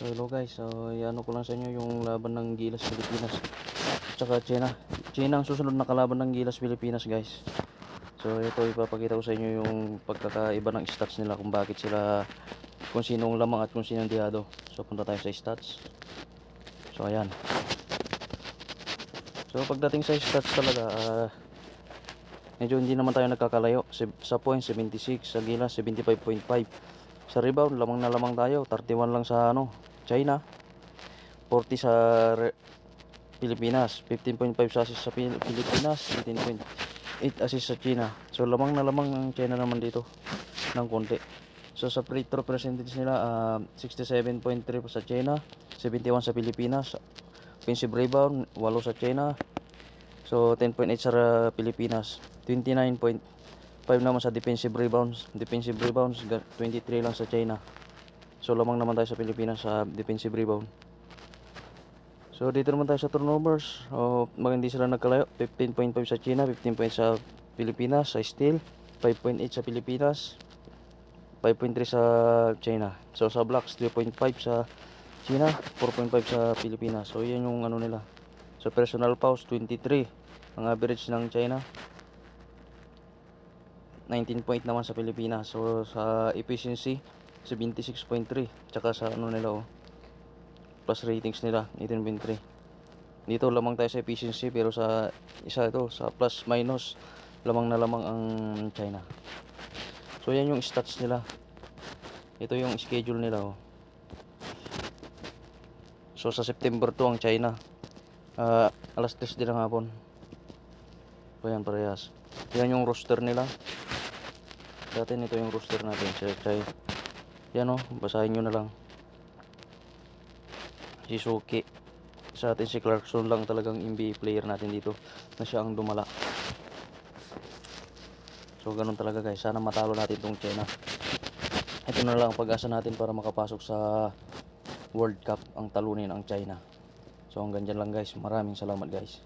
So hello guys, so iano ko lang sa inyo yung laban ng Gilas Pilipinas tsaka China. China ang susunod na kalaban ng Gilas Pilipinas guys. So ito ipapakita ko sa inyo yung pagkakaiba ng stats nila, kung bakit sila, kung sinong lamang at kung sinong dihado. So punta tayo sa stats. So ayan. So pagdating sa stats talaga, medyo hindi naman tayo nagkakalayo. Sa points 76, sa Gilas 75.5. Sa rebound lamang na lamang tayo, 31 lang sa China, 40 sa Pilipinas, 15.5 sa assist sa Pilipinas, 18.8 assist sa China. So lamang na lamang ang China naman dito ng konti. So sa free throw percentage nila, 67.3 sa China, 71 sa Pilipinas. Offensive rebound 8 sa China, so 10.8 sa Pilipinas, 29.5 naman sa defensive rebounds. 23 lang sa China. So lamang naman tayo sa Pilipinas sa defensive rebound. So dito naman tayo sa turnovers. Hindi sila nagkalayo. 15.5 sa China, 15 sa Pilipinas. Sa steal, 5.8 sa Pilipinas, 5.3 sa China. So sa blocks, 3.5 sa China, 4.5 sa Pilipinas. So yan yung ano nila. So personal fouls, 23 ang average ng China, 19 point naman sa Pilipinas. So sa efficiency 76.3, tsaka sa ano nila plus ratings nila 18.3. Dito lamang tayo sa efficiency, pero sa isa ito sa plus minus lamang na lamang ang China. So yan yung stats nila. Ito yung schedule nila So sa September 2 ang China, alas 3 din ng hapon. So yan parehas. Yan yung roster nila. Dati ito yung roster natin sa China. Yan basahin nyo na lang. Si Suki. Sa atin si Clarkson lang talagang NBA player natin dito na siya ang dumala. So ganun talaga guys. Sana matalo natin tong China. Ito na lang ang pag-asa natin para makapasok sa World Cup, ang talunin ang China. So hanggang dyan lang guys. Maraming salamat guys.